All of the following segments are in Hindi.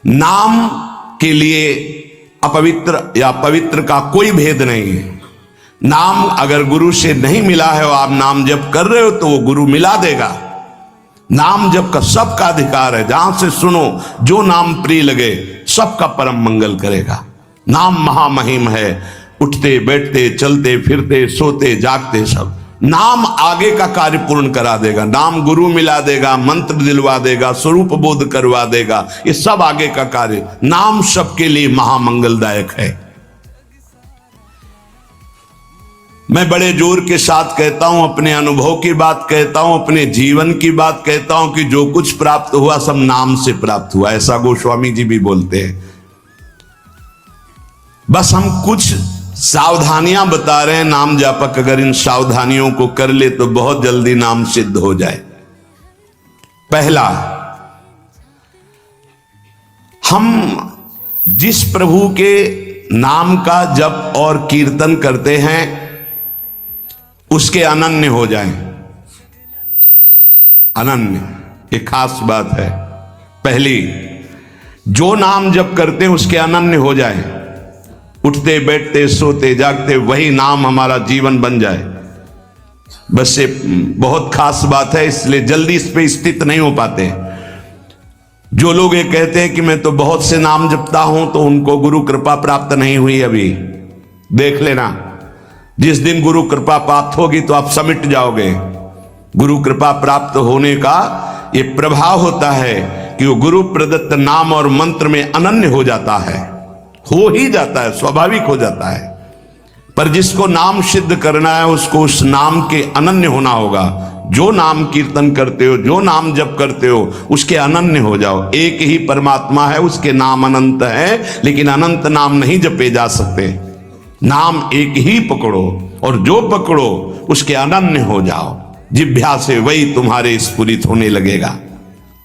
नाम के लिए अपवित्र या पवित्र का कोई भेद नहीं है। नाम अगर गुरु से नहीं मिला है और आप नाम जप कर रहे हो तो वो गुरु मिला देगा। नाम जप का सबका अधिकार है, जहां से सुनो जो नाम प्रिय लगे सबका परम मंगल करेगा। नाम महामहिम है, उठते बैठते चलते फिरते सोते जागते सब नाम आगे का कार्य पूर्ण करा देगा। नाम गुरु मिला देगा, मंत्र दिलवा देगा, स्वरूप बोध करवा देगा, ये सब आगे का कार्य। नाम सबके लिए महामंगलदायक है। मैं बड़े जोर के साथ कहता हूं, अपने अनुभव की बात कहता हूं, अपने जीवन की बात कहता हूं कि जो कुछ प्राप्त हुआ सब नाम से प्राप्त हुआ। ऐसा गोस्वामी जी भी बोलते हैं। बस हम कुछ सावधानियां बता रहे हैं। नाम जापक अगर इन सावधानियों को कर ले तो बहुत जल्दी नाम सिद्ध हो जाए। पहला, हम जिस प्रभु के नाम का जप और कीर्तन करते हैं उसके अनन्य हो जाएं। अनन्य एक खास बात है। पहली, जो नाम जप करते हैं उसके अनन्य हो जाएं। उठते बैठते सोते जागते वही नाम हमारा जीवन बन जाए। बस ये बहुत खास बात है, इसलिए जल्दी इस पे स्थित नहीं हो पाते। जो लोग ये कहते हैं कि मैं तो बहुत से नाम जपता हूं, तो उनको गुरु कृपा प्राप्त नहीं हुई अभी। देख लेना, जिस दिन गुरु कृपा प्राप्त होगी तो आप समिट जाओगे। गुरु कृपा प्राप्त होने का ये प्रभाव होता है कि वो गुरु प्रदत्त नाम और मंत्र में अनन्य हो जाता है। हो ही जाता है, स्वाभाविक हो जाता है। पर जिसको नाम सिद्ध करना है उसको उस नाम के अनन्य होना होगा। जो नाम कीर्तन करते हो, जो नाम जप करते हो, उसके अनन्य हो जाओ। एक ही परमात्मा है, उसके नाम अनंत है, लेकिन अनंत नाम नहीं जपे जा सकते। नाम एक ही पकड़ो और जो पकड़ो उसके अनन्य हो जाओ। जिह्वा से वही तुम्हारे स्फुरित होने लगेगा।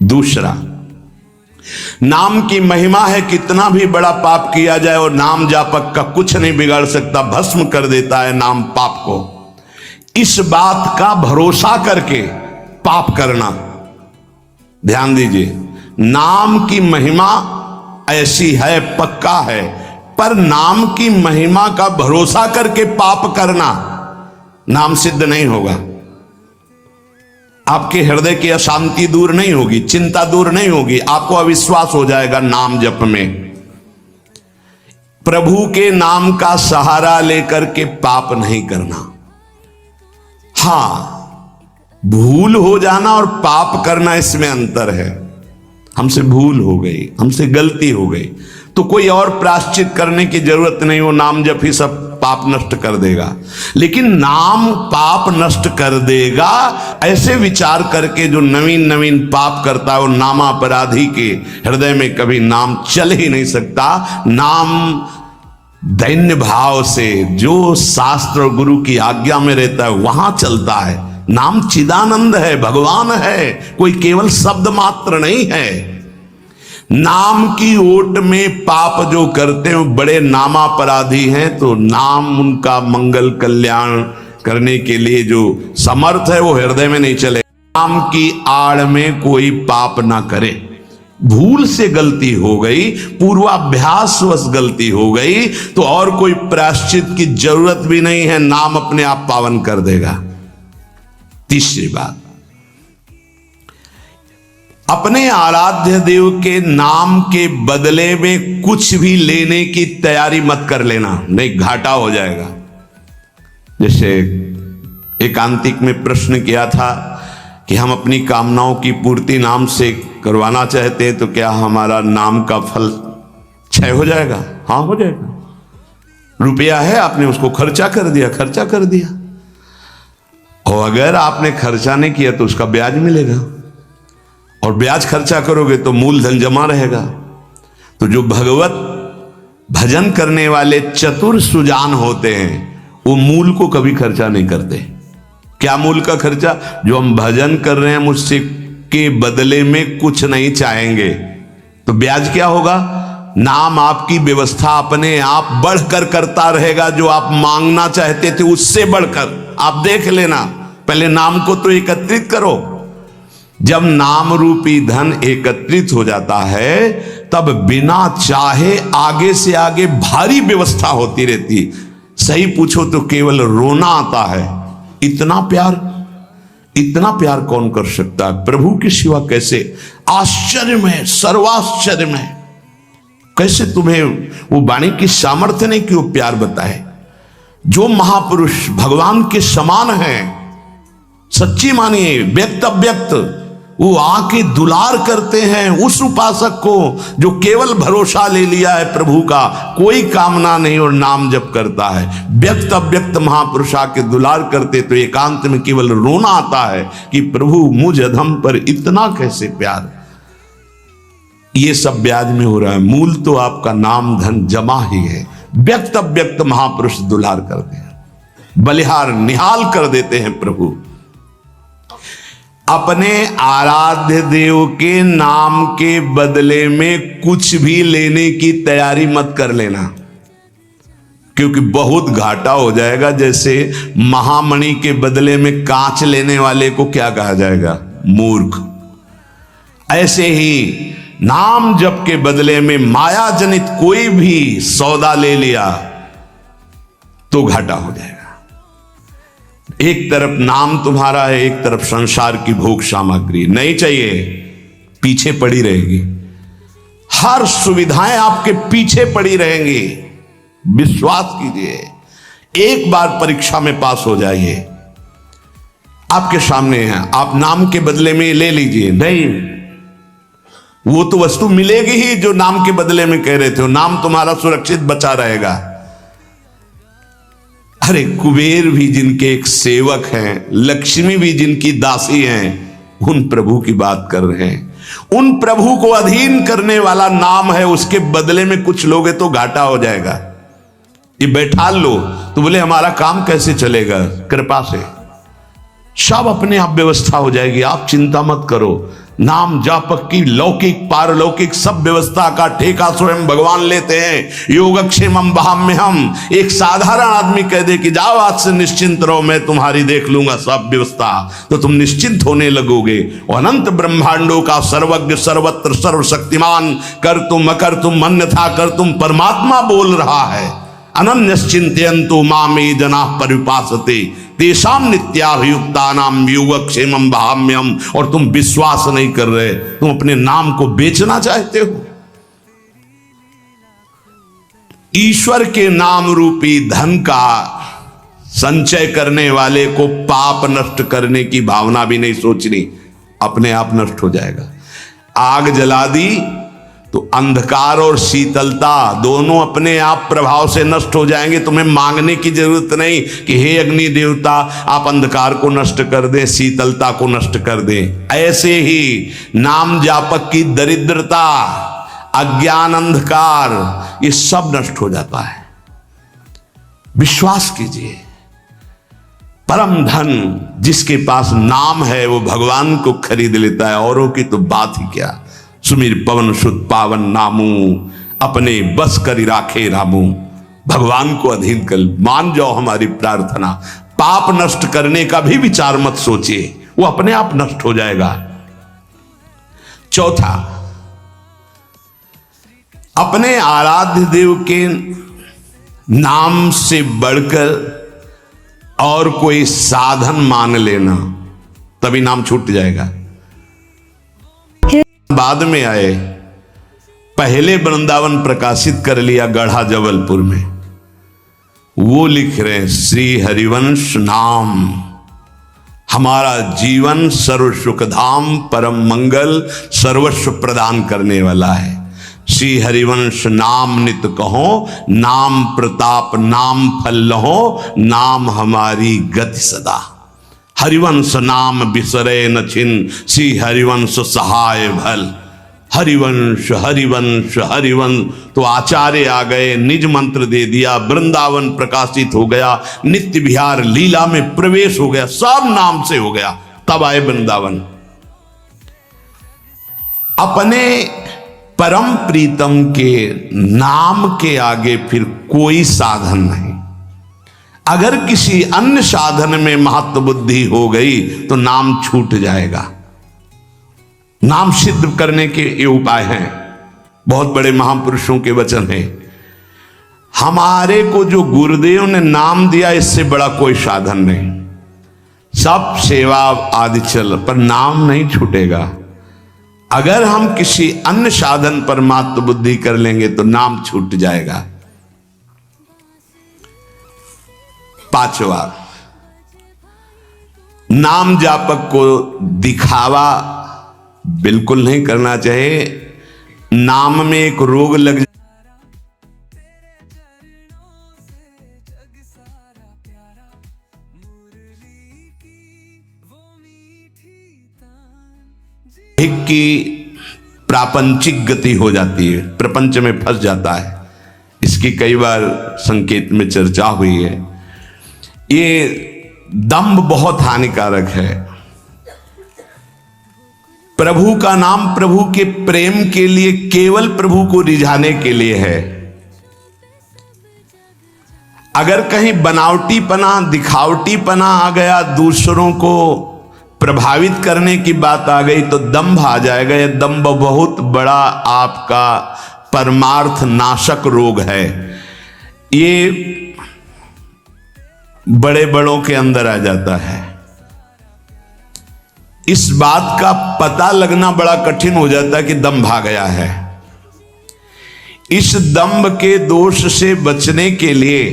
दूसरा, नाम की महिमा है। कितना भी बड़ा पाप किया जाए और नाम जापक का कुछ नहीं बिगाड़ सकता, भस्म कर देता है नाम पाप को। इस बात का भरोसा करके पाप करना, ध्यान दीजिए, नाम की महिमा ऐसी है, पक्का है, पर नाम की महिमा का भरोसा करके पाप करना नाम सिद्ध नहीं होगा। आपके हृदय की अशांति दूर नहीं होगी, चिंता दूर नहीं होगी, आपको अविश्वास हो जाएगा नाम जप में। प्रभु के नाम का सहारा लेकर के पाप नहीं करना। हां, भूल हो जाना और पाप करना, इसमें अंतर है। हमसे भूल हो गई, हमसे गलती हो गई, तो कोई और प्रायश्चित करने की जरूरत नहीं। वो नाम जप ही सब पाप नष्ट कर देगा। लेकिन नाम पाप नष्ट कर देगा ऐसे विचार करके जो नवीन नवीन पाप करता है, वो नामापराधी के हृदय में कभी नाम चल ही नहीं सकता। नाम दैन्य भाव से जो शास्त्र और गुरु की आज्ञा में रहता है वहां चलता है। नाम चिदानंद है, भगवान है, कोई केवल शब्द मात्र नहीं है। नाम की ओट में पाप जो करते हैं वो बड़े नामापराधी हैं। तो नाम उनका मंगल कल्याण करने के लिए जो समर्थ है वो हृदय में नहीं चले। नाम की आड़ में कोई पाप ना करे। भूल से गलती हो गई, पूर्वाभ्यासवश गलती हो गई, तो और कोई प्रायश्चित की जरूरत भी नहीं है, नाम अपने आप पावन कर देगा। तीसरी बात, अपने आराध्य देव के नाम के बदले में कुछ भी लेने की तैयारी मत कर लेना, नहीं घाटा हो जाएगा। जैसे एकांतिक में प्रश्न किया था कि हम अपनी कामनाओं की पूर्ति नाम से करवाना चाहते हैं, तो क्या हमारा नाम का फल क्षय हो जाएगा? हाँ, हो जाएगा। रुपया है, आपने उसको खर्चा कर दिया, और अगर आपने खर्चा नहीं किया तो उसका ब्याज मिलेगा, और ब्याज खर्चा करोगे तो मूलधन जमा रहेगा। तो जो भगवत भजन करने वाले चतुर सुजान होते हैं वो मूल को कभी खर्चा नहीं करते। क्या मूल का खर्चा? जो हम भजन कर रहे हैं मुझसे के बदले में कुछ नहीं चाहेंगे, तो ब्याज क्या होगा? नाम आपकी व्यवस्था अपने आप बढ़कर करता रहेगा। जो आप मांगना चाहते थे उससे बढ़कर। आप देख लेना, पहले नाम को तो एकत्रित करो। जब नाम रूपी धन एकत्रित हो जाता है तब बिना चाहे आगे से आगे भारी व्यवस्था होती रहती। सही पूछो तो केवल रोना आता है। इतना प्यार कौन कर सकता है प्रभु के सिवा? कैसे? आश्चर्य में, सर्वाश्चर्य में, कैसे तुम्हें वो वाणी की सामर्थ्य नहीं कि वो प्यार बताए। जो महापुरुष भगवान के समान हैं, सच्ची मानिए, व्यक्त अव्यक्त, वो आके दुलार करते हैं उस उपासक को जो केवल भरोसा ले लिया है प्रभु का, कोई कामना नहीं और नाम जप करता है। व्यक्त अव्यक्त महापुरुष आके दुलार करते तो एकांत में केवल रोना आता है कि प्रभु मुझ अधम पर इतना कैसे प्यार। ये सब ब्याज में हो रहा है, मूल तो आपका नाम धन जमा ही है। व्यक्त अव्यक्त महापुरुष दुलार करते हैं, बलिहार निहाल कर देते हैं प्रभु। अपने आराध्य देव के नाम के बदले में कुछ भी लेने की तैयारी मत कर लेना, क्योंकि बहुत घाटा हो जाएगा। जैसे महामणि के बदले में कांच लेने वाले को क्या कहा जाएगा? मूर्ख। ऐसे ही नाम जप के बदले में माया जनित कोई भी सौदा ले लिया तो घाटा हो जाएगा। एक तरफ नाम तुम्हारा है, एक तरफ संसार की भोग सामग्री नहीं चाहिए, पीछे पड़ी रहेगी। हर सुविधाएं आपके पीछे पड़ी रहेंगी। विश्वास कीजिए, एक बार परीक्षा में पास हो जाइए, आपके सामने है, आप नाम के बदले में ले लीजिए। नहीं, वो तो वस्तु मिलेगी ही जो नाम के बदले में कह रहे थे। नाम तुम्हारा सुरक्षित बचा रहेगा। अरे कुबेर भी जिनके एक सेवक हैं, लक्ष्मी भी जिनकी दासी हैं, उन प्रभु की बात कर रहे हैं। उन प्रभु को अधीन करने वाला नाम है, उसके बदले में कुछ लोगे तो घाटा हो जाएगा। ये बैठा लो तो बोले हमारा काम कैसे चलेगा? कृपा से सब अपने आप व्यवस्था हो जाएगी, आप चिंता मत करो। नाम जापक की लौकिक पारलौकिक सब व्यवस्था का ठेका स्वयं भगवान लेते हैं। योगक्षेमम वहाम्यहम। एक साधारण आदमी कह दे कि जाओ आज से निश्चिंत रहो, मैं तुम्हारी देख लूंगा सब व्यवस्था, तो तुम निश्चिंत होने लगोगे। अनंत ब्रह्मांडों का सर्वज्ञ सर्वत्र सर्वशक्तिमान कर तुम अकर तुम अन्यथा कर तुम परमात्मा बोल रहा है। अनन्यश्चिन्तयन्तु मामे जनाः परिपासते तेषां नित्याभियुक्तानां योगक्षेमं वहाम्यहम्। और तुम विश्वास नहीं कर रहे, तुम अपने नाम को बेचना चाहते हो। ईश्वर के नाम रूपी धन का संचय करने वाले को पाप नष्ट करने की भावना भी नहीं सोचनी, अपने आप नष्ट हो जाएगा। आग जला दी तो अंधकार और शीतलता दोनों अपने आप प्रभाव से नष्ट हो जाएंगे। तुम्हें मांगने की जरूरत नहीं कि हे अग्नि देवता आप अंधकार को नष्ट कर दें, शीतलता को नष्ट कर दें। ऐसे ही नाम जापक की दरिद्रता, अज्ञान, अंधकार, ये सब नष्ट हो जाता है। विश्वास कीजिए, परम धन जिसके पास नाम है वो भगवान को खरीद लेता है, औरों की तो बात ही क्या। सुमिर पवन सुत पावन नामू, अपने बस करी राखे रामू। भगवान को अधीन कर, मान जाओ हमारी प्रार्थना। पाप नष्ट करने का भी विचार मत सोचिए, वो अपने आप नष्ट हो जाएगा। चौथा, अपने आराध्य देव के नाम से बढ़कर और कोई साधन मान लेना, तभी नाम छूट जाएगा। बाद में आए, पहले वृंदावन प्रकाशित कर लिया गढ़ा जबलपुर में। वो लिख रहे हैं श्री हरिवंश नाम हमारा जीवन सर्व सुखधाम परम मंगल सर्वस्व प्रदान करने वाला है। श्री हरिवंश नाम नित कहो, नाम प्रताप नाम फल लहो, नाम हमारी गति सदा। हरिवंश नाम बिसरे न छिन, श्री हरिवंश सहाय भल। हरिवंश हरिवंश हरिवंश। तो आचार्य आ गए, निज मंत्र दे दिया, वृंदावन प्रकाशित हो गया, नित्य विहार लीला में प्रवेश हो गया, सब नाम से हो गया। तब आए वृंदावन। अपने परम प्रीतम के नाम के आगे फिर कोई साधन नहीं। अगर किसी अन्य साधन में महत्व बुद्धि हो गई तो नाम छूट जाएगा। नाम सिद्ध करने के ये उपाय हैं। बहुत बड़े महापुरुषों के वचन हैं। हमारे को जो गुरुदेव ने नाम दिया, इससे बड़ा कोई साधन नहीं। सब सेवा आदि चल, पर नाम नहीं छूटेगा। अगर हम किसी अन्य साधन पर मात्र बुद्धि कर लेंगे तो नाम छूट जाएगा। पांचवा, नाम जापक को दिखावा बिल्कुल नहीं करना चाहिए। नाम में एक रोग लग की प्रापंचिक गति हो जाती है, प्रपंच में फंस जाता है। इसकी कई बार संकेत में चर्चा हुई है। ये दंभ बहुत हानिकारक है। प्रभु का नाम प्रभु के प्रेम के लिए, केवल प्रभु को रिझाने के लिए है। अगर कहीं बनावटीपना, दिखावटीपना आ गया, दूसरों को प्रभावित करने की बात आ गई, तो दंभ आ जाएगा। यह दंभ बहुत बड़ा आपका परमार्थ नाशक रोग है। ये बड़े बड़ों के अंदर आ जाता है। इस बात का पता लगना बड़ा कठिन हो जाता है कि दंभ आ गया है। इस दंभ के दोष से बचने के लिए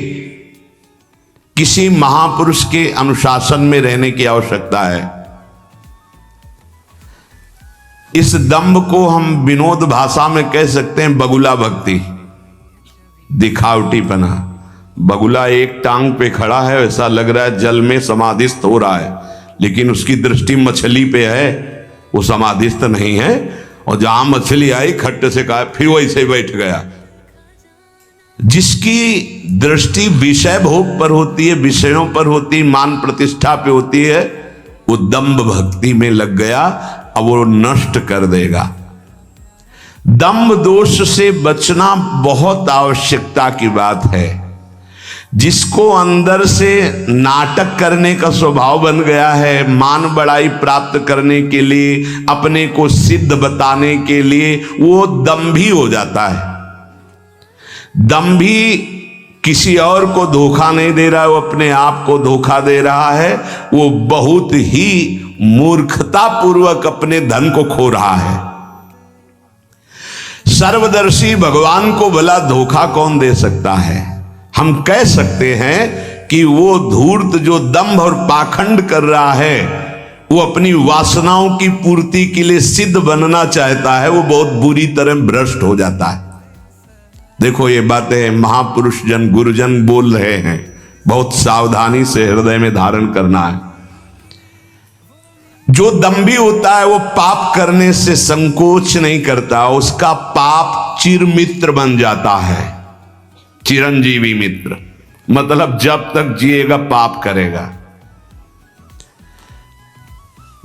किसी महापुरुष के अनुशासन में रहने की आवश्यकता है। इस दंभ को हम विनोद भाषा में कह सकते हैं बगुला भक्ति, दिखावटीपना। बगुला एक टांग पे खड़ा है, ऐसा लग रहा है जल में समाधिस्थ हो रहा है, लेकिन उसकी दृष्टि मछली पे है, वो समाधिस्थ नहीं है। और जहां मछली आई खट्ट से कहा, फिर वैसे बैठ गया। जिसकी दृष्टि विषय भोग पर होती है, विषयों पर होती है, मान प्रतिष्ठा पे होती है, वो दंभ भक्ति में लग गया। अब वो नष्ट कर देगा। दंभ दोष से बचना बहुत आवश्यकता की बात है। जिसको अंदर से नाटक करने का स्वभाव बन गया है, मान बड़ाई प्राप्त करने के लिए, अपने को सिद्ध बताने के लिए, वो दंभी हो जाता है। दंभी किसी और को धोखा नहीं दे रहा है, वो अपने आप को धोखा दे रहा है। वो बहुत ही मूर्खता पूर्वक अपने धन को खो रहा है। सर्वदर्शी भगवान को भला धोखा कौन दे सकता है? हम कह सकते हैं कि वो धूर्त जो दंभ और पाखंड कर रहा है, वो अपनी वासनाओं की पूर्ति के लिए सिद्ध बनना चाहता है, वो बहुत बुरी तरह भ्रष्ट हो जाता है। देखो, ये बातें महापुरुष जन, गुरुजन बोल रहे हैं, बहुत सावधानी से हृदय में धारण करना है। जो दंभी होता है वो पाप करने से संकोच नहीं करता, उसका पाप चिरमित्र बन जाता है, चिरंजीवी मित्र। मतलब जब तक जिएगा पाप करेगा।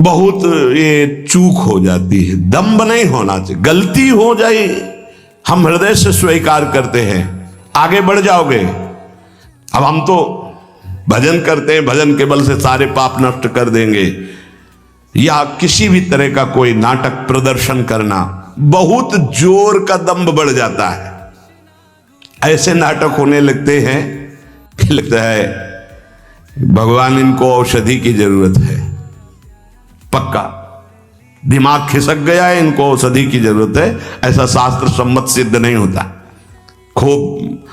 बहुत ये चूक हो जाती है। दंभ नहीं होना चाहिए। गलती हो जाए हम हृदय से स्वीकार करते हैं, आगे बढ़ जाओगे। अब हम तो भजन करते हैं, भजन के बल से सारे पाप नष्ट कर देंगे, या किसी भी तरह का कोई नाटक प्रदर्शन करना, बहुत जोर का दंभ बढ़ जाता है। ऐसे नाटक होने लगते हैं कि लगता है भगवान इनको औषधि की जरूरत है। पक्का दिमाग खिसक गया है, इनको औषधि की जरूरत है। ऐसा शास्त्र सम्मत सिद्ध नहीं होता। खूब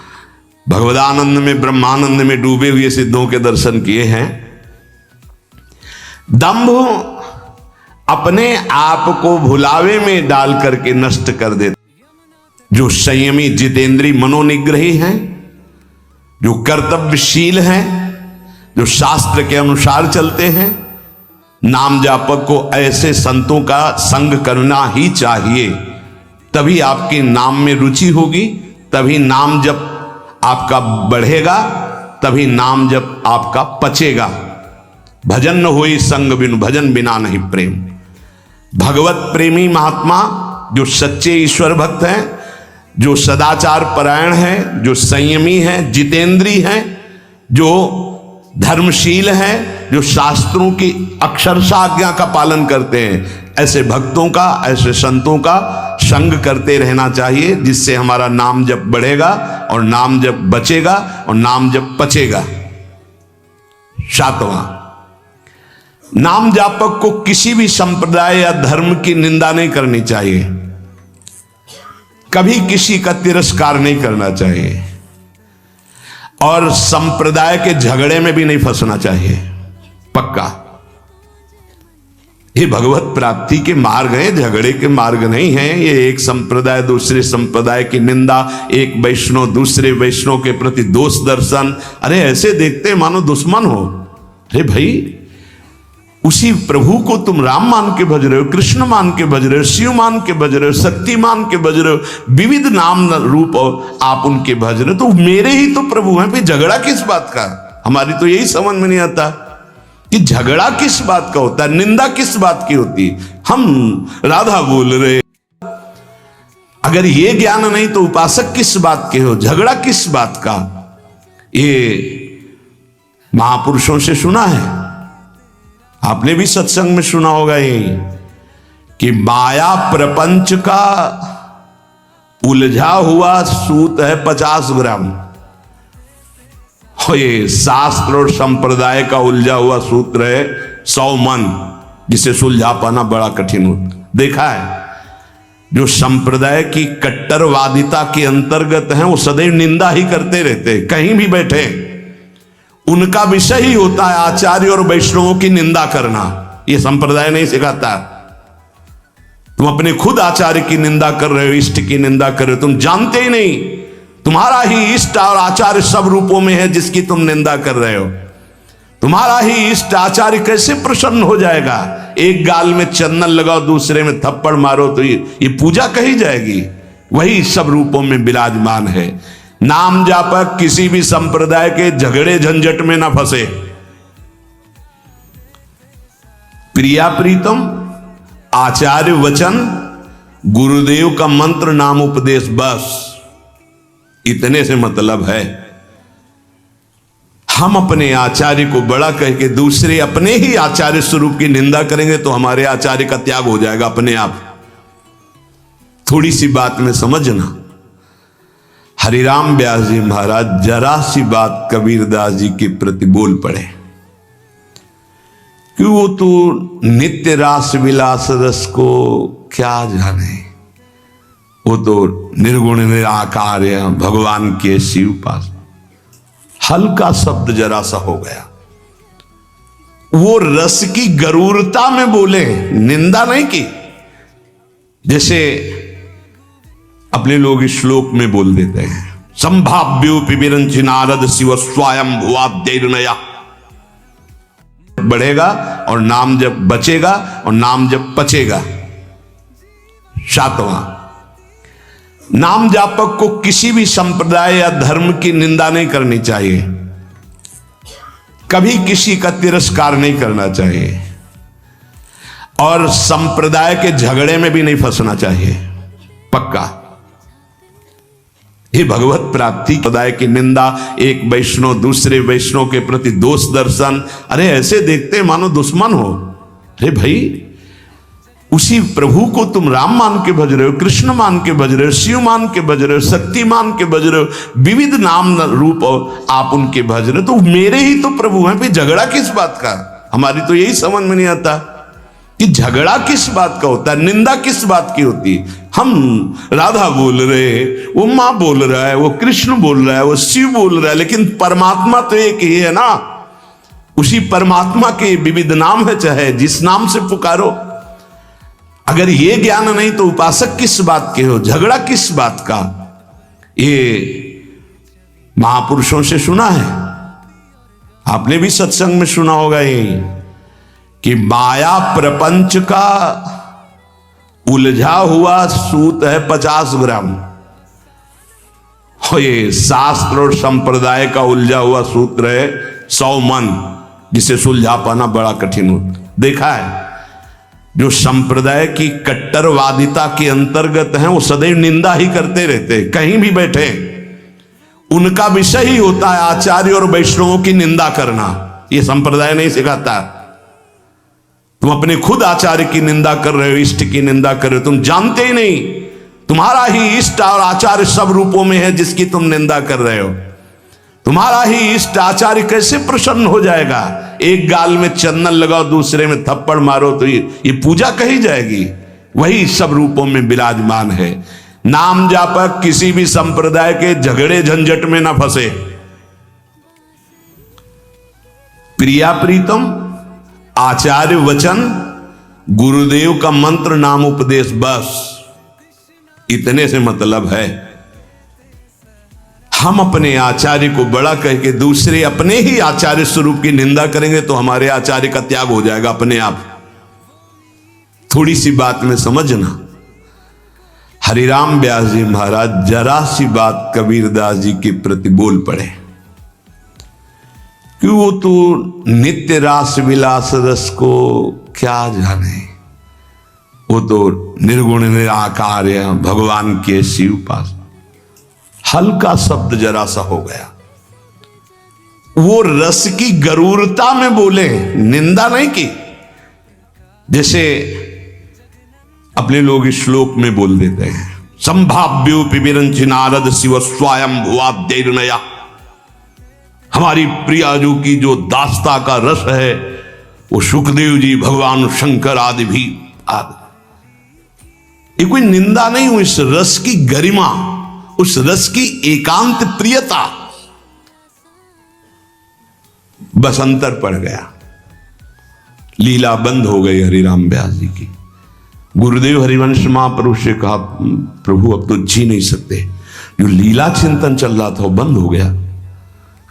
भगवदानंद में, ब्रह्मानंद में डूबे हुए सिद्धों के दर्शन किए हैं। दंभ अपने आप को भुलावे में डाल करके नष्ट कर देते। जो संयमी जितेंद्री मनोनिग्रही हैं, जो कर्तव्यशील हैं, जो शास्त्र के अनुसार चलते हैं, नाम जापक को ऐसे संतों का संग करना ही चाहिए। तभी आपके नाम में रुचि होगी, तभी नाम जप आपका बढ़ेगा, तभी नाम जप आपका पचेगा। भजन न होई संग बिनु, भजन बिना नहीं प्रेम। भगवत प्रेमी महात्मा जो सच्चे ईश्वर भक्त हैं, जो सदाचार परायण हैं, जो संयमी हैं, जितेंद्री हैं, जो धर्मशील हैं, जो शास्त्रों की अक्षरशः आज्ञा का पालन करते हैं, ऐसे भक्तों का, ऐसे संतों का संग करते रहना चाहिए, जिससे हमारा नाम जप बढ़ेगा और नाम जप बचेगा और नाम जप पचेगा। 7वां, नाम जापक को किसी भी संप्रदाय या धर्म की निंदा नहीं करनी चाहिए, कभी किसी का तिरस्कार नहीं करना चाहिए और संप्रदाय के झगड़े में भी नहीं फंसना चाहिए। पक्का ये भगवत प्राप्ति के मार्ग हैं, झगड़े के मार्ग नहीं हैं। ये एक संप्रदाय दूसरे संप्रदाय की निंदा, एक वैष्णव दूसरे वैष्णव के प्रति दोष दर्शन, अरे ऐसे देखते मानो दुश्मन हो। अरे भाई, उसी प्रभु को तुम राम मान के भज रहे हो, कृष्ण मान के भज रहे हो, शिव मान के भज रहे हो, शक्ति मान के भज रहे हो, विविध नाम रूप आप उनके भज रहे हो, तो मेरे ही तो प्रभु हैं, फिर झगड़ा किस बात का? हमारी तो यही समझ में नहीं आता कि झगड़ा किस बात का होता है, निंदा किस बात की होती है। हम राधा बोल रहे, अगर ये ज्ञान नहीं तो उपासक किस बात के हो, झगड़ा किस बात का? ये महापुरुषों से सुना है, आपने भी सत्संग में सुना होगा ये कि माया प्रपंच का उलझा हुआ सूत है 50 ग्राम। ये शास्त्र और संप्रदाय का उलझा हुआ सूत्र है 100 मन, जिसे सुलझा पाना बड़ा कठिन होता। देखा है, जो संप्रदाय की कट्टरवादिता के अंतर्गत हैं वो सदैव निंदा ही करते रहते, कहीं भी बैठे उनका विषय ही होता है आचार्य और वैष्णवों की निंदा करना। यह संप्रदाय नहीं सिखाता। तुम अपने खुद आचार्य की निंदा कर रहे हो, इष्ट की निंदा कर रहे हो, तुम जानते ही नहीं तुम्हारा ही इष्ट और आचार्य सब रूपों में है जिसकी तुम निंदा कर रहे हो। तुम्हारा ही इष्ट आचार्य कैसे प्रसन्न हो जाएगा? एक गाल में चंदन लगाओ, दूसरे में थप्पड़ मारो तो ये पूजा कही जाएगी? वही सब रूपों में विराजमान है। नाम जापक किसी भी संप्रदाय के झगड़े झंझट में ना फंसे। प्रिया प्रीतम, आचार्य वचन, गुरुदेव का मंत्र, नाम उपदेश, बस इतने से मतलब है। हम अपने आचार्य को बड़ा कह के दूसरे अपने ही आचार्य स्वरूप की निंदा करेंगे तो हमारे आचार्य का त्याग हो जाएगा अपने आप। थोड़ी सी बात में समझना। हरिराम व्यास जी महाराज जरा सी बात कबीरदास जी के प्रति बोल पड़े कि वो तो नित्य रास विलास रस को क्या जाने, वो तो निर्गुण निराकार है, भगवान के शिव पास। हल्का शब्द जरा सा हो गया, वो रस की गरूरता में बोले, निंदा नहीं की। जैसे अपने लोग श्लोक में बोल देते हैं, संभाव्योपि विरंचि नारद शिव स्वयं भुवाद्यैर्नया, बढ़ेगा और नाम जब बचेगा और नाम जब पचेगा। 7वां, नाम जापक को किसी भी संप्रदाय या धर्म की निंदा नहीं करनी चाहिए, कभी किसी का तिरस्कार नहीं करना चाहिए और संप्रदाय के झगड़े में भी नहीं फंसना चाहिए। पक्का ये भगवत प्राप्ति संप्रदाय की निंदा, एक वैष्णव दूसरे वैष्णव के प्रति दोष दर्शन, अरे ऐसे देखते मानो दुश्मन हो। अरे भाई, उसी प्रभु को तुम राम मान के भज रहे हो, कृष्ण मान के भज रहे हो, शिव मान के भज रहे हो, शक्ति मान के भज रहे हो, विविध नाम रूप आप उनके भज रहे हो, तो मेरे ही तो प्रभु हैं, फिर झगड़ा किस बात का? हमारी तो यही समझ में नहीं आता कि झगड़ा किस बात का होता है, निंदा किस बात की होती है। हम राधा बोल रहे, वो माँ बोल रहा है, वो कृष्ण बोल रहा है, वो शिव बोल रहा है, लेकिन परमात्मा तो एक ही है ना। उसी परमात्मा के विविध नाम है, चाहे जिस नाम से पुकारो। अगर ये ज्ञान नहीं तो उपासक किस बात के हो, झगड़ा किस बात का? ये महापुरुषों से सुना है, आपने भी सत्संग में सुना होगा ये कि माया प्रपंच का उलझा हुआ सूत है 50 ग्राम। ये शास्त्र और संप्रदाय का उलझा हुआ सूत्र है 100 मन, जिसे सुलझा पाना बड़ा कठिन होता। देखा है, जो संप्रदाय की कट्टरवादिता के अंतर्गत हैं वो सदैव निंदा ही करते रहते, कहीं भी बैठे उनका विषय ही होता है आचार्य और वैष्णवों की निंदा करना। यह संप्रदाय नहीं सिखाता। तुम अपने खुद आचार्य की निंदा कर रहे हो, इष्ट की निंदा कर रहे हो। तुम जानते ही नहीं तुम्हारा ही इष्ट और आचार्य सब रूपों में है जिसकी तुम निंदा कर रहे हो। तुम्हारा ही इष्ट आचार्य कैसे प्रसन्न हो जाएगा? एक गाल में चंदन लगाओ, दूसरे में थप्पड़ मारो तो ये पूजा कही जाएगी? वही सब रूपों में विराजमान है। नाम जापक किसी भी संप्रदाय के झगड़े झंझट में ना फंसे। प्रिया प्रीतम, आचार्य वचन, गुरुदेव का मंत्र, नाम उपदेश, बस इतने से मतलब है। हम अपने आचार्य को बड़ा कह के दूसरे अपने ही आचार्य स्वरूप की निंदा करेंगे तो हमारे आचार्य का त्याग हो जाएगा अपने आप। थोड़ी सी बात में समझना। हरिराम व्यास जी महाराज जरा सी बात कबीरदास जी के प्रति बोल पड़े कि वो तो नित्य रास विलास रस को क्या जाने, वो तो निर्गुण निराकार है, भगवान के ऐसी उपासना। हल्का शब्द जरा सा हो गया, वो रस की गरूरता में बोले, निंदा नहीं की। जैसे अपने लोग श्लोक में बोल देते हैं, संभाव्योपि विरंचि नारद शिव स्वयं भुवाद्यर्नया। हमारी प्रिया जो की जो दास्ता का रस है वो सुखदेव जी, भगवान शंकर आदि भी आदि। ये कोई निंदा नहीं, उस रस की गरिमा, उस रस की एकांत प्रियता, बस अंतर पड़ गया। लीला बंद हो गई हरिराम व्यास जी की। गुरुदेव हरिवंश महाप्रभु से कहा, प्रभु अब तो जी नहीं सकते, जो लीला चिंतन चल रहा था वो बंद हो गया।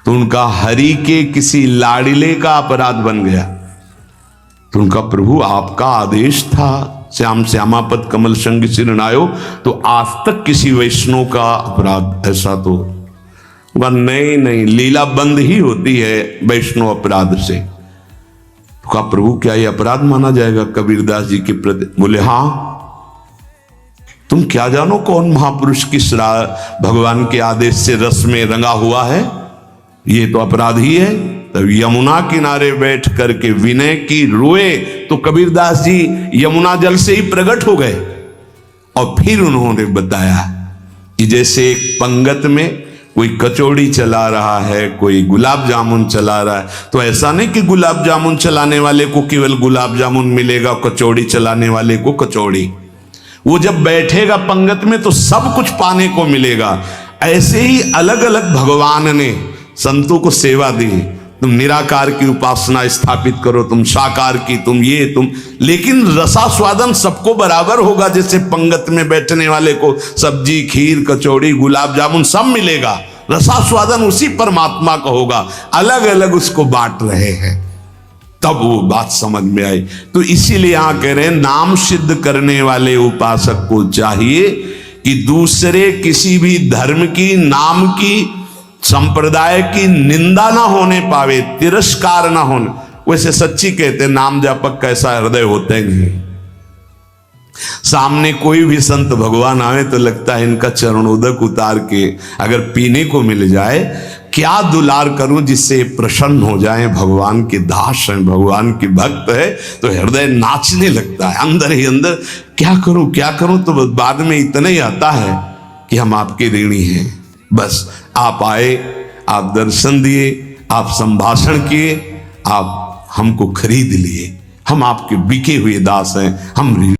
तो उनका हरि के किसी लाडिले का अपराध बन गया। तो उनका, प्रभु आपका आदेश था श्याम श्यामापद कमल संग सिरनायो, तो आज तक किसी वैष्णव का अपराध ऐसा तो नहीं, नहीं, लीला बंद ही होती है वैष्णव अपराध से। तो कहा, प्रभु क्या ये अपराध माना जाएगा कबीरदास जी के प्रति? बोले हाँ, तुम क्या जानो कौन महापुरुष किस भगवान के आदेश से रस में रंगा हुआ है, ये तो अपराध ही है। तब यमुना किनारे बैठ करके विनय की रोए तो कबीरदास जी यमुना जल से ही प्रकट हो गए। और फिर उन्होंने बताया कि जैसे एक पंगत में कोई कचौड़ी चला रहा है, कोई गुलाब जामुन चला रहा है, तो ऐसा नहीं कि गुलाब जामुन चलाने वाले को केवल गुलाब जामुन मिलेगा, कचौड़ी चलाने वाले को कचौड़ी। वो जब बैठेगा पंगत में तो सब कुछ पाने को मिलेगा। ऐसे ही अलग अलग भगवान ने संतों को सेवा दी। तुम निराकार की उपासना स्थापित करो, तुम साकार की, तुम ये तुम, लेकिन रसास्वादन सबको बराबर होगा। जैसे पंगत में बैठने वाले को सब्जी, खीर, कचौड़ी, गुलाब जामुन सब मिलेगा, रसास्वादन उसी परमात्मा का होगा। अलग अलग उसको बांट रहे हैं, तब वो बात समझ में आई। तो इसीलिए यहां कह रहे हैं, नाम सिद्ध करने वाले उपासक को चाहिए कि दूसरे किसी भी धर्म की, नाम की, संप्रदाय की निंदा ना होने पावे, तिरस्कार ना होने। वैसे सच्ची कहते नाम जापक कैसा हृदय होते हैं। सामने कोई भी संत भगवान आवे तो लगता है इनका चरणोदक उतार के अगर पीने को मिल जाए, क्या दुलार करूं जिससे प्रसन्न हो जाए। भगवान के दास हैं, भगवान के भक्त है, तो हृदय नाचने लगता है अंदर ही अंदर। क्या करूं, तो बाद में इतना ही आता है कि हम आपके ऋणी हैं। बस आप आए, आप दर्शन दिए, आप संभाषण किए, आप हमको खरीद लिए, हम आपके बिके हुए दास हैं, हम